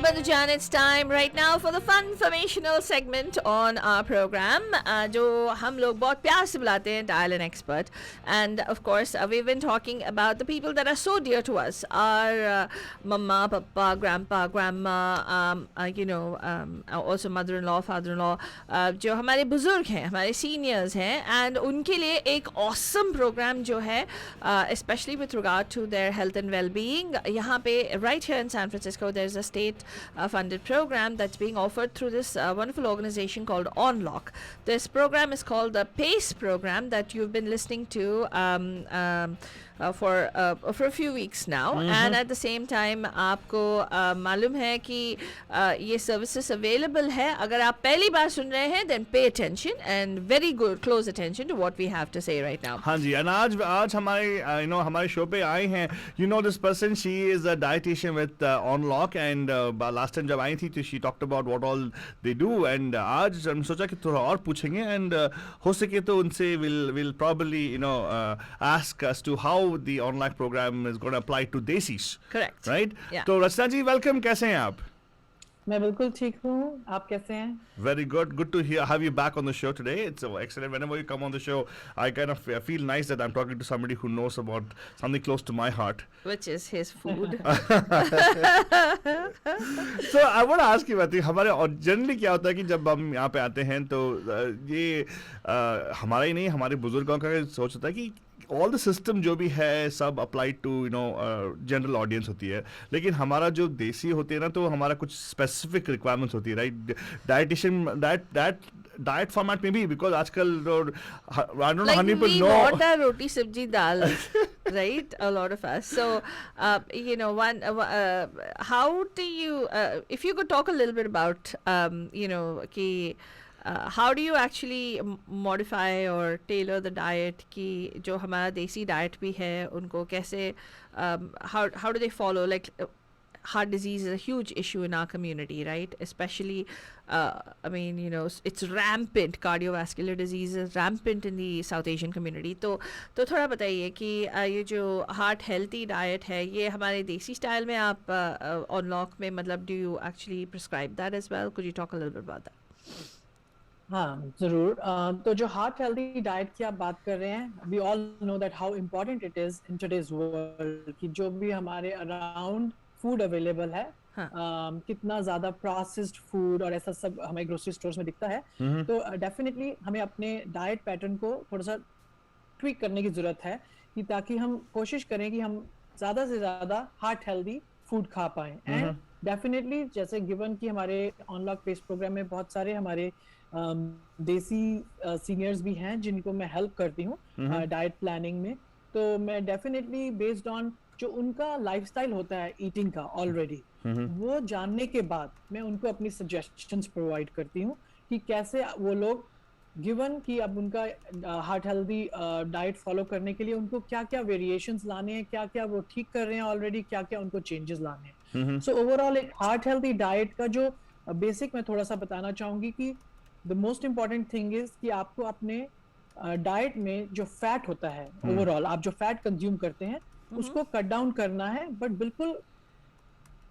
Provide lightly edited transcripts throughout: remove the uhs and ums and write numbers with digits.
Madhujan, it's time right now for the fun informational segment on our program, जो हम लोग बहुत प्यार से बुलाते हैं Dial an Expert. And of course, we've been talking about the people that are so dear to us, our mama, papa, grandpa, grandma, also mother-in-law, father-in-law, जो हमारे बुजुर्ग हैं, हमारे seniors हैं, and उनके लिए एक awesome program जो है, especially with regard to their health and well-being. यहाँ पे right here in San Francisco, there's a state funded program that's being offered through this wonderful organization called OnLock. This program is called the PACE program that you've been listening to for a few weeks now. And at the same time आपको मालूम है कि ये services available है. अगर आप पहली बार सुन रहे हैं, then pay attention and very good close attention to what we have to say right now. हाँ जी, and आज हमारे हमारे शो पे आए हैं, this person, she is a dietitian with OnLock, and last time जब आई थी तो she talked about what all they do, and आज हम सोचा कि थोड़ा और पूछेंगे, and हो सके तो उनसे we'll probably ask as to how the OnLock program is going to apply to desis. Correct. Right? Yeah. तो रचना जी, welcome, कैसे हैं आप? मैं बिल्कुल ठीक हूँ, आप कैसे हैं? Very good. Good to have you back on the show today. It's excellent. Whenever you come on the show, I kind of feel nice that I'm talking to somebody who knows about something close to my heart. Which is his food. So I want to ask you about it. हमारे generally क्या होता है कि जब हम यहाँ पे आते हैं तो ये हमारा ही नहीं, हमारे बुजुर्गों का सोच होता है कि ऑल द सिस्टम जो भी है सब अप्लाई टू जनरल ऑडियंस होती है, लेकिन हमारा जो देसी होती है ना, तो हमारा कुछ स्पेसिफिक रिक्वायरमेंट्स होती है, राइट? डाइटिशियन डाइट फॉर्मेट में भी, बिकॉज आजकल I don't know how many people know, we want our roti sabji dal, right? A lot of us. So how do you if you could talk a little bit about कि how do you actually modify or tailor the diet कि जो हमारा देसी diet भी है उनको कैसे how do they follow, like heart disease is a huge issue in our community, right? Especially it's rampant, cardiovascular disease is rampant in the South Asian community. तो थोड़ा बताइए कि ये जो heart healthy diet है ये हमारे देसी style में आप OnLock में मतलब do you actually prescribe that as well? Could you talk a little bit about that? हाँ जरूर. तो जो हार्ट हेल्दी डाइट की आप बात कर रहे हैं, we all know that how important it is in today's world कि जो भी हमारे अराउंड फूड अवेलेबल है, कितना ज्यादा प्रोसेस्ड फूड और ऐसा सब हमें ग्रोसरी स्टोर्स में दिखता है. तो डेफिनेटली हमें अपने डाइट पैटर्न को थोड़ा सा ट्विक करने की जरूरत है कि ताकि हम कोशिश करें कि हम ज्यादा से ज्यादा हार्ट हेल्दी फूड खा पाएं. एंड डेफिनेटली जैसे गिवन कि हमारे ऑनलॉक पेस प्रोग्राम में बहुत सारे हमारे देसी सीनियर्स भी हैं जिनको मैं हेल्प करती हूँ डाइट प्लानिंग में. तो मैं डेफिनेटली बेस्ड ऑन जो उनका लाइफस्टाइल होता है ईटिंग का ऑलरेडी, वो जानने के बाद मैं उनको अपनी सजेशंस प्रोवाइड करती हूँ कि कैसे वो लोग गिवन कि अब उनका हार्ट हेल्दी डाइट फॉलो करने के लिए उनको क्या क्या वेरिएशंस लाने हैं, क्या क्या वो ठीक कर रहे हैं ऑलरेडी, क्या क्या उनको चेंजेस लाने हैं. सो ओवरऑल एक हार्ट हेल्दी डाइट का जो बेसिक मैं थोड़ा सा बताना चाहूंगी कि the most important thing is कि आपको अपने डाइट में जो फैट होता है ओवरऑल, आप जो फैट कंज्यूम करते हैं उसको कट डाउन करना है, बट बिल्कुल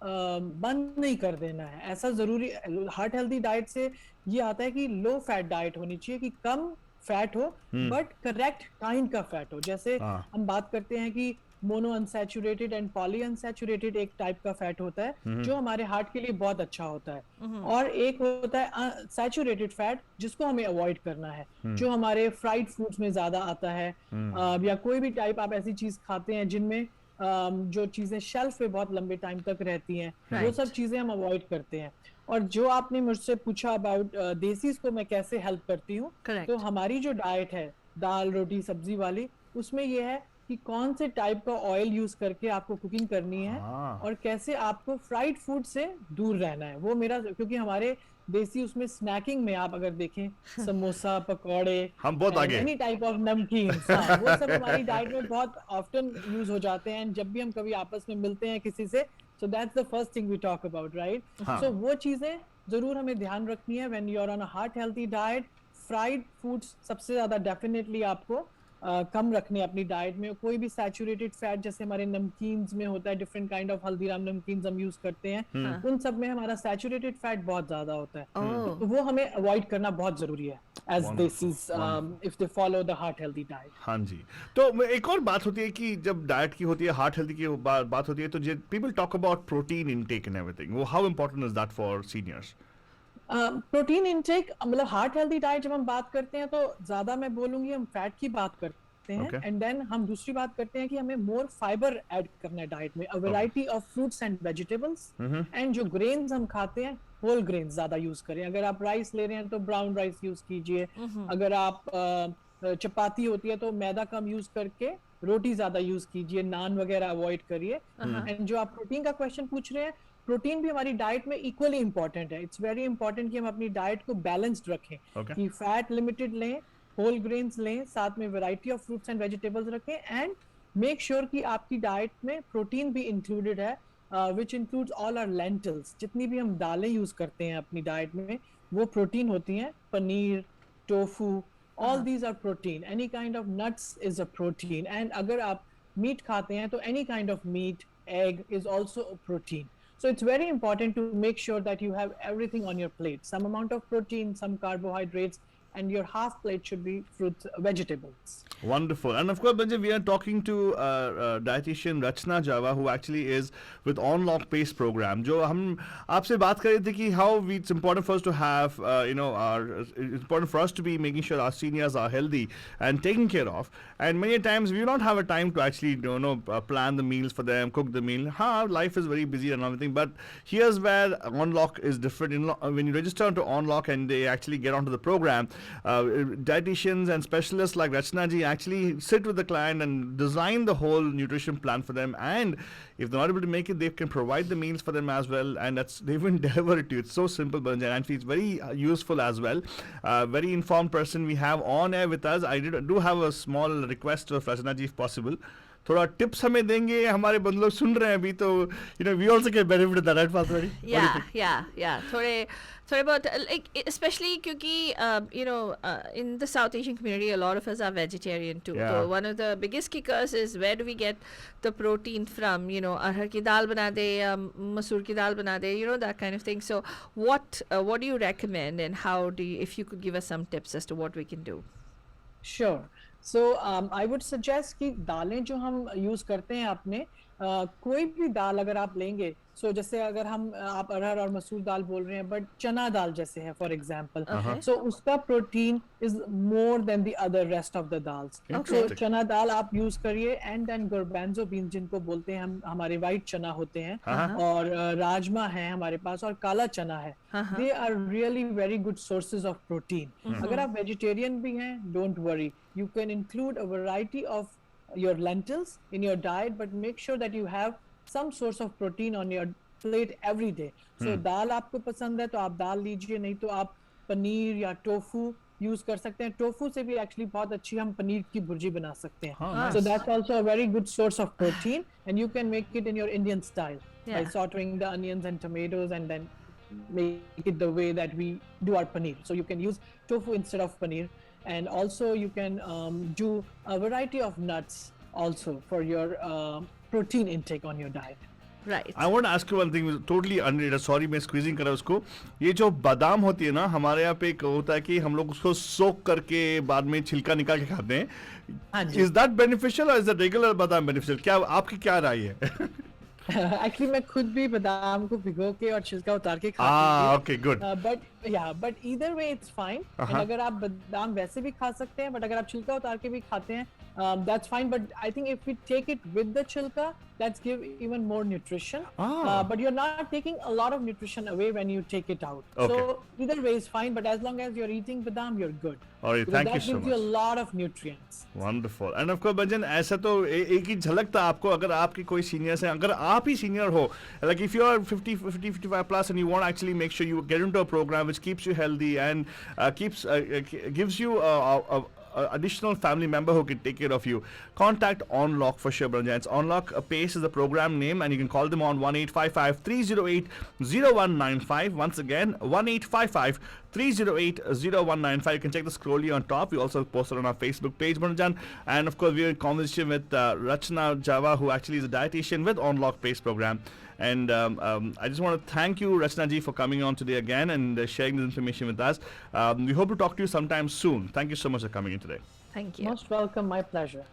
बंद नहीं कर देना है. ऐसा जरूरी हार्ट हेल्दी डाइट से ये आता है कि लो फैट डाइट होनी चाहिए, कि कम फैट हो बट करेक्ट काइंड का फैट हो. जैसे हम बात करते हैं कि mono unsaturated and poly unsaturated एक टाइप का फैट होता है जो हमारे हार्ट के लिए बहुत अच्छा होता है, और एक होता है सैचुरेटेड फैट जिसको हमें अवॉइड करना है, जो हमारे फ्राइड फूड्स में ज्यादा आता है, या कोई भी टाइप आप ऐसी चीज खाते हैं जिनमें जो चीजें शेल्फ पे बहुत लंबे टाइम तक रहती हैं, वो सब चीजें हम अवॉइड करते हैं. और जो आपने मुझसे पूछा अबाउट देसीज को मैं कैसे हेल्प करती हूँ, तो हमारी जो डाइट है दाल रोटी सब्जी वाली, उसमें ये है कि कौन से टाइप का ऑयल यूज करके आपको कुकिंग करनी है और कैसे आपको फ्राइड फूड से दूर रहना है. वो मेरा, क्योंकि हमारे देसी उसमें स्नैकिंग में आप अगर देखें समोसा पकौड़े, हम बहुत आगे, एनी टाइप ऑफ नमकीन, वो सब हमारी डाइट में बहुत ऑफ्टन यूज हो जाते हैं. जब भी हम कभी आपस में मिलते हैं किसी से, so that's the first thing we talk about, right? So वो चीजें जरूर हमें ध्यान रखनी है when you are on a heart healthy diet. Fried foods सबसे ज्यादा डेफिनेटली आपको कम रखने अपनी डाइट में. कोई भी सैचुरेटेड फैट जैसे हमारे नमकीन्स में होता है, different kind of Haldiram namkeens हम यूज करते हैं, हाँ. उन सब में हमारा सैचुरेटेड फैट बहुत ज्यादा होता है. Oh. तो वो हमें अवॉइड करना बहुत जरूरी है as this is Wonderful. If they follow the heart healthy diet. हाँ जी. तो एक और बात होती है कि जब डाइट की होती है, हार्ट हेल्थ की बात होती है, तो people talk about protein intake and everything. वो how important is that for seniors? Protein intake मतलब हार्ट हेल्दी डाइट जब हम बात करते हैं तो ज्यादा मैं बोलूंगी हम फैट की बात करते हैं, Okay. एंड देन हम दूसरी बात करते हैं कि हमें मोर फाइबर ऐड करना है डाइट में, a variety of fruits and vegetables, and जो ग्रेन्स हम खाते हैं होल ग्रेन्स ज्यादा यूज करें. अगर आप राइस ले रहे हैं तो ब्राउन राइस यूज कीजिए. अगर आप चपाती होती है तो मैदा कम यूज करके रोटी ज्यादा यूज कीजिए, नान वगैरह अवॉइड करिए. एंड जो आप प्रोटीन का क्वेश्चन पूछ रहे हैं, प्रोटीन भी हमारी डाइट में इक्वली इंपॉर्टेंट है. इट्स वेरी इंपॉर्टेंट कि हम अपनी डाइट को बैलेंस्ड रखें, Okay. कि फैट लिमिटेड लें, होल ग्रेन्स लें, साथ में variety of fruits and vegetables रखें, एंड मेक श्योर कि आपकी डाइट में प्रोटीन भी इंक्लूडेड है, which includes all our lentils. जितनी भी हम दालें यूज करते हैं अपनी डाइट में वो प्रोटीन होती हैं. Paneer, tofu, all these are protein. Any kind of nuts is a protein. And अगर आप meat खाते हैं तो any kind of meat, egg is also a protein. So it's very important to make sure that you have everything on your plate. Some amount of protein, some carbohydrates, and your half plate should be fruits, vegetables. Wonderful. And of course, Banjay, we are talking to dietitian Rachna Java, who actually is with OnLock PACE program. जो हम आपसे बात कर रहे थे कि how it's important for us to have, it's important for us to be making sure our seniors are healthy and taken care of. And many times we don't have a time to actually, plan the meals for them, cook the meal. Life is very busy and everything. But here's where OnLock is different. When you register to OnLock and they actually get onto the program, dietitians and specialists like Rachna ji actually sit with the client and design the whole nutrition plan for them, and if they're not able to make it, they can provide the meals for them as well, and they even deliver it to you. It's so simple, Banjay, and it's very useful as well. Very informed person we have on air with us. I do have a small request of Rachna ji if possible. थोड़ा tips हमें देंगे, हमारे बंद लोग सुन रहे हैं अभी, तो we also get benefit of that, right, Fatma? Yeah. थोड़े बहुत, like especially क्योंकि in the South Asian community a lot of us are vegetarian too. Yeah. So one of the biggest kickers is where do we get the protein from? अरहर की दाल बना दे या मसूर की दाल बना दे, that kind of thing. So what do you recommend, and if you could give us some tips as to what we can do? Sure. So I would suggest कि दालें जो हम यूज करते हैं अपने, कोई भी दाल अगर आप लेंगे, सो जैसे अगर आप अरहर और मसूर दाल बोल रहे हैं, बट चना दाल जैसे है फॉर एग्जांपल, सो उसका protein is more than the other rest of the dals. Okay. सो चना दाल आप यूज करिए, एंड देन गार्बेंजो बीन जिनको बोलते हैं हम, हमारे वाइट चना होते हैं, और राजमा है हमारे पास, और काला चना है. They are really very good sources of protein. अगर आप वेजिटेरियन भी हैं, don't worry, you can include a variety of your lentils in your diet, but make sure that you have some source of protein on your plate every day. So दाल आपको पसंद है तो आप दाल लीजिए, नहीं तो आप पनीर या टोफू यूज कर सकते हैं. टोफू से भी एक्चुअली बहुत अच्छी हम पनीर की भुर्जी बना सकते हैं. So that's also a very good source of protein, and you can make it in your Indian style by sauteing the onions and tomatoes and then make it the way that we do our paneer. So you can use tofu instead of paneer. And also you can do a variety of nuts also for your protein intake on your diet. Right. I want to ask you one thing, totally unrelated. Sorry, मैं squeezing कर रहा हूँ उसको. ये जो बादाम होती है ना, हमारे यहाँ पे एक होता है कि हम लोग उसको सोक करके बाद में छिलका निकाल के खाते हैं. Is that beneficial or is the regular बादाम beneficial? क्या आपकी क्या राय है? Actually मैं खुद भी बादाम को भिगो के और छिलका उतार के खाती हूँ. Okay, good. But either way it's fine. And अगर आप बादाम वैसे भी खा सकते हैं, but अगर आप छिलका उतार के भी खाते हैं, that's fine. But I think if we take it with the chilka, that's give even more nutrition. But you're not taking a lot of nutrition away when you take it out. Okay. So either way is fine. But as long as you're eating badam, you're good. All right, thank you so That gives you a much. lot of nutrients. Wonderful. And of course, Banjan, ऐसा तो एक ही झलक था आपको, अगर आपके कोई seniors हैं, अगर आप ही सीनियर हो, like if you are 55 plus and you want to actually make sure you get into a program which keeps you healthy and gives you a additional family member who can take care of you, contact OnLock for sure, Banjan. It's OnLock PACE is the program name, and you can call them on 1-855-308-0195. Once again, 1-855 308-0195. You can check the scrolly on top. We also posted on our Facebook page, Manujan. And of course, we're in conversation with Rachna Java, who actually is a dietitian with Unlock Pace program. And I just want to thank you, Rachna ji, for coming on today again and sharing this information with us. We hope to talk to you sometime soon. Thank you so much for coming in today. Thank you. Most welcome. My pleasure.